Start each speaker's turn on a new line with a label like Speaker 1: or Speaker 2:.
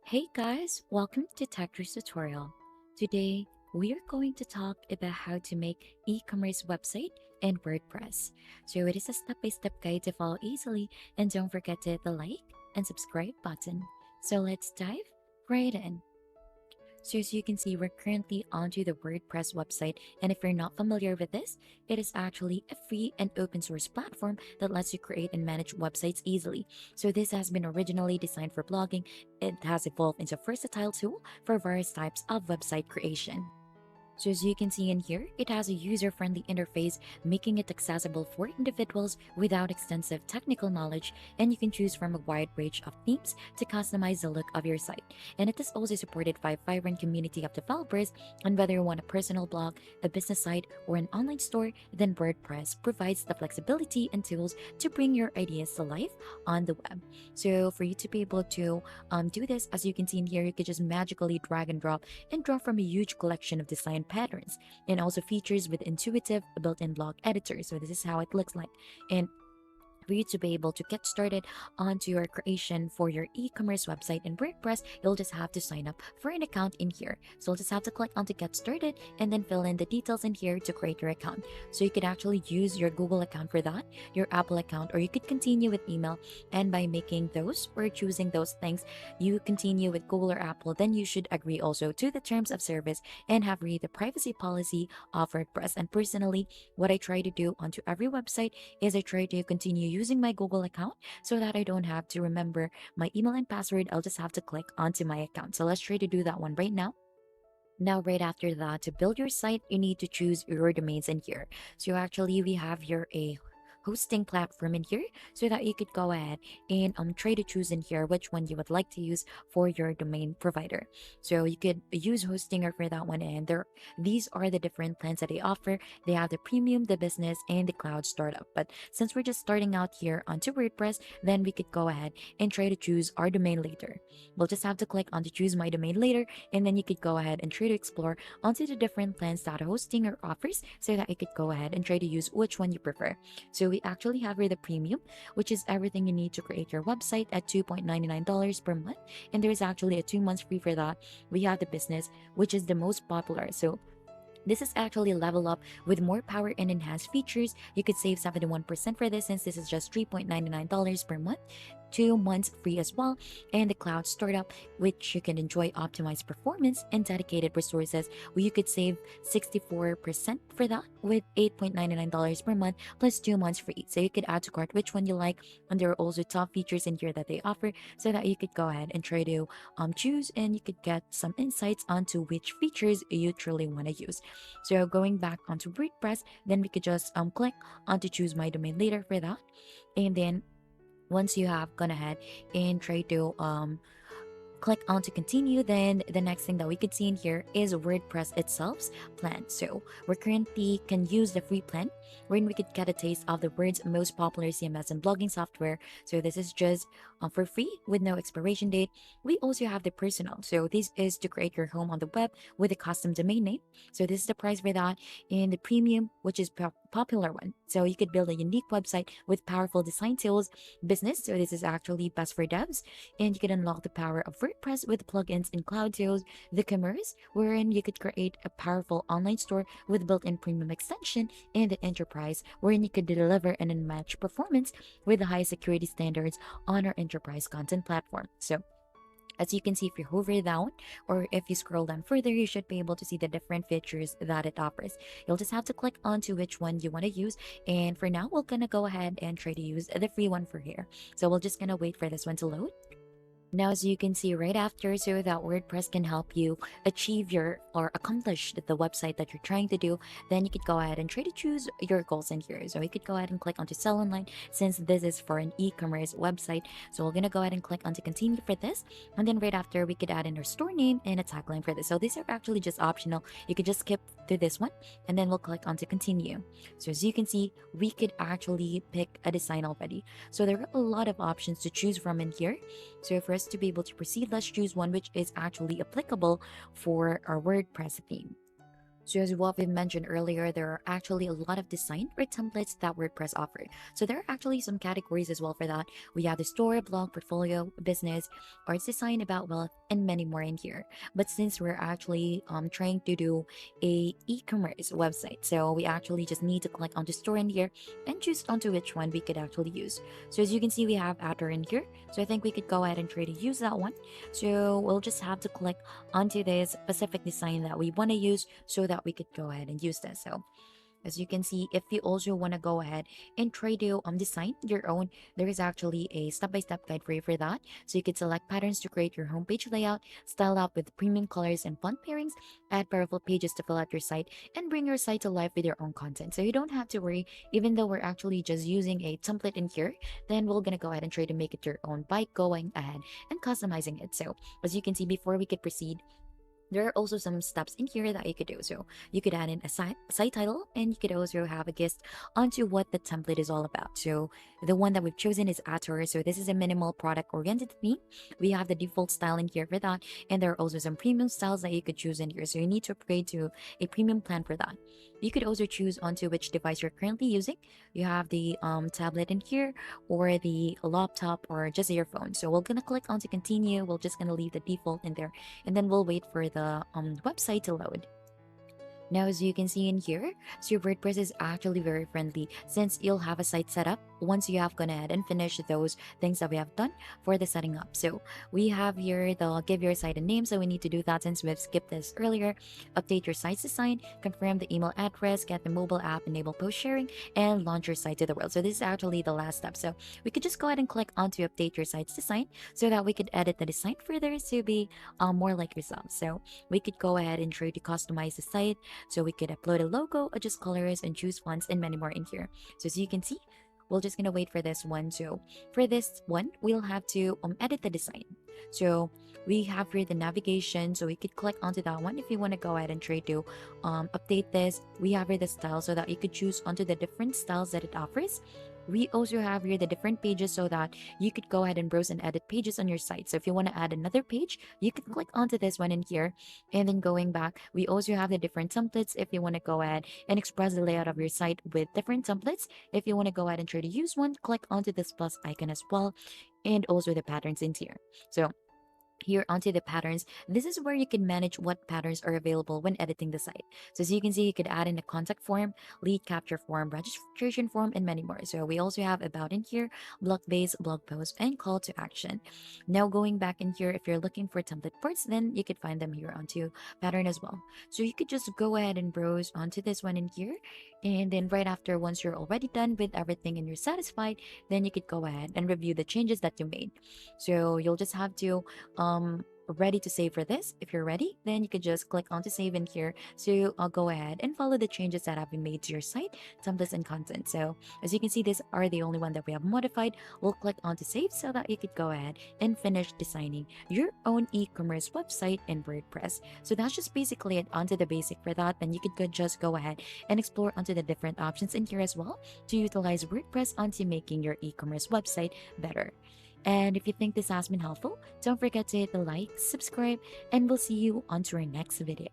Speaker 1: Hey guys, welcome to TechTree's tutorial. Today, we are going to talk about how to make e-commerce website in WordPress. So it is a step-by-step guide to follow easily, and don't forget to hit the like and subscribe button. So let's dive right in. So as you can see, we're currently onto the WordPress website. And if you're not familiar with this, it is actually a free and open source platform that lets you create and manage websites easily. So this has been originally designed for blogging. It has evolved into a versatile tool for various types of website creation. So as you can see in here, it has a user-friendly interface, making it accessible for individuals without extensive technical knowledge, and you can choose from a wide range of themes to customize the look of your site. And it is also supported by a vibrant community of developers, and whether you want a personal blog, a business site, or an online store, then WordPress provides the flexibility and tools to bring your ideas to life on the web. So for you to be able to do this, as you can see in here, you could just magically drag and draw from a huge collection of design patterns, and also features with intuitive built-in blog editor. So this is how it looks like. And for you to be able to get started onto your creation for your e-commerce website in WordPress, you'll just have to sign up for an account in here. So you'll just have to click on to get started and then fill in the details in here to create your account. So you could actually use your Google account for that, your Apple account, or you could continue with email. And by making those or choosing those things, you continue with Google or Apple, then you should agree also to the terms of service and have read the privacy policy of WordPress. And personally, what I try to do onto every website is I try to continue using my Google account so that I don't have to remember my email and password. I'll just have to click onto my account. So let's try to do that one right now. Now, right after that, to build your site, you need to choose your domains in here. So actually, we have here a hosting platform in here so that you could go ahead and try to choose in here which one you would like to use for your domain provider. So you could use Hostinger for that one, and these are the different plans that they offer. They have the premium, the business, and the cloud startup. But since we're just starting out here onto WordPress, then we could go ahead and try to choose our domain later. We'll just have to click on to choose my domain later, and then you could go ahead and try to explore onto the different plans that Hostinger offers so that you could go ahead and try to use which one you prefer. So we actually have here the premium, which is everything you need to create your website at $2.99 per month. And there's actually a 2 months free for that. We have the business, which is the most popular. So this is actually a level up with more power and enhanced features. You could save 71% for this since this is just $3.99 per month. 2 months free as well, and the cloud startup, which you can enjoy optimized performance and dedicated resources, where you could save 64% for that with $8.99 per month plus 2 months free. So you could add to cart which one you like, and there are also top features in here that they offer so that you could go ahead and try to choose, and you could get some insights onto which features you truly want to use. So going back onto WordPress, then we could just click on to choose my domain later for that, and then once you have gone ahead and try to click on to continue, then the next thing that we could see in here is WordPress itself's plan. So we currently can use the free plan wherein we could get a taste of the world's most popular CMS and blogging software. So this is just for free with no expiration date. We also have the personal. So this is to create your home on the web with a custom domain name. So this is the price for that. And the premium, which is popular one. So you could build a unique website with powerful design tools. Business, so this is actually best for devs, and you can unlock the power of WordPress with plugins and cloud tools. The Ecommerce, wherein you could create a powerful online store with built-in premium extension, and the Enterprise, wherein you could deliver an unmatched performance with the high security standards on our enterprise content platform. So as you can see, if you hover down or if you scroll down further, you should be able to see the different features that it offers. You'll just have to click onto which one you want to use. And for now, we're going to go ahead and try to use the free one for here. So we're just going to wait for this one to load. Now, as you can see right after, so that WordPress can help you achieve your or accomplish the website that you're trying to do, then you could go ahead and try to choose your goals in here. So you could go ahead and click onto sell online since this is for an e-commerce website. So we're gonna go ahead and click onto continue for this, and then right after we could add in our store name and a tagline for this. So these are actually just optional. You could just skip to this one, and then we'll click onto continue. So as you can see, we could actually pick a design already. So there are a lot of options to choose from in here. So for us to be able to proceed, let's choose one which is actually applicable for our WordPress theme. So as what we mentioned earlier, there are actually a lot of design or templates that WordPress offer. So there are actually some categories as well for that. We have the store, blog, portfolio, business, arts design, about wealth, and many more in here. But since we're actually trying to do a e-commerce website, so we actually just need to click on the store in here and choose onto which one we could actually use. So as you can see, we have outer in here. So I think we could go ahead and try to use that one. So we'll just have to click onto this specific design that we want to use so that we could go ahead and use this. So as you can see, if you also want to go ahead and try to design your own, there is actually a step-by-step guide for you for that. So you could select patterns to create your homepage layout, style out with premium colors and font pairings, add powerful pages to fill out your site, and bring your site to life with your own content. So you don't have to worry, even though we're actually just using a template in here, then we're gonna go ahead and try to make it your own by going ahead and customizing it. So as you can see, before we could proceed, there are also some steps in here that you could do. So you could add in a site title, and you could also have a guest onto what the template is all about. So the one that we've chosen is Ator. So this is a minimal product oriented theme. We have the default style in here for that. And there are also some premium styles that you could choose in here. So you need to upgrade to a premium plan for that. You could also choose onto which device you're currently using. You have the tablet in here, or the laptop, or just your phone. So we're gonna click on to continue. We're just gonna leave the default in there, and then we'll wait for the website to load. Now, as you can see in here, so your WordPress is actually very friendly since you'll have a site set up once you have gone ahead and finished those things that we have done for the setting up. So we have here the give your site a name. So we need to do that since we've skipped this earlier. Update your site's design, confirm the email address, get the mobile app, enable post sharing, and launch your site to the world. So this is actually the last step. So we could just go ahead and click on to update your site's design so that we could edit the design further to be more like yourself. So we could go ahead and try to customize the site, so we could upload a logo, adjust colors, and choose fonts and many more in here. So as you can see, we're just gonna wait for this one. So for this one, we'll have to edit the design. So we have here the navigation, so we could click onto that one if you want to go ahead and try to update this. We have here the style so that you could choose onto the different styles that it offers. We also have here the different pages so that you could go ahead and browse and edit pages on your site. So if you want to add another page, you can click onto this one in here. And then going back, we also have the different templates if you want to go ahead and express the layout of your site with different templates. If you want to go ahead and try to use one, click onto this plus icon as well, and also the patterns in here. So here onto the patterns, this is where you can manage what patterns are available when editing the site. So as you can see, you could add in a contact form, lead capture form, registration form, and many more. So we also have about in here, blog base, blog post, and call to action. Now going back in here, if you're looking for template parts, then you could find them here onto pattern as well. So you could just go ahead and browse onto this one in here, and then right after, once you're already done with everything and you're satisfied, then you could go ahead and review the changes that you made. So you'll just have to ready to save for this. If you're ready, then you could just click on to save in here. So I'll go ahead and follow the changes that have been made to your site, templates, and content. So as you can see, these are the only one that we have modified. We'll click on to save so that you could go ahead and finish designing your own e-commerce website in WordPress. So that's just basically it onto the basic for that. Then you could just go ahead and explore onto the different options in here as well to utilize WordPress onto making your e-commerce website better. And if you think this has been helpful, don't forget to hit the like, subscribe, and we'll see you on to our next video.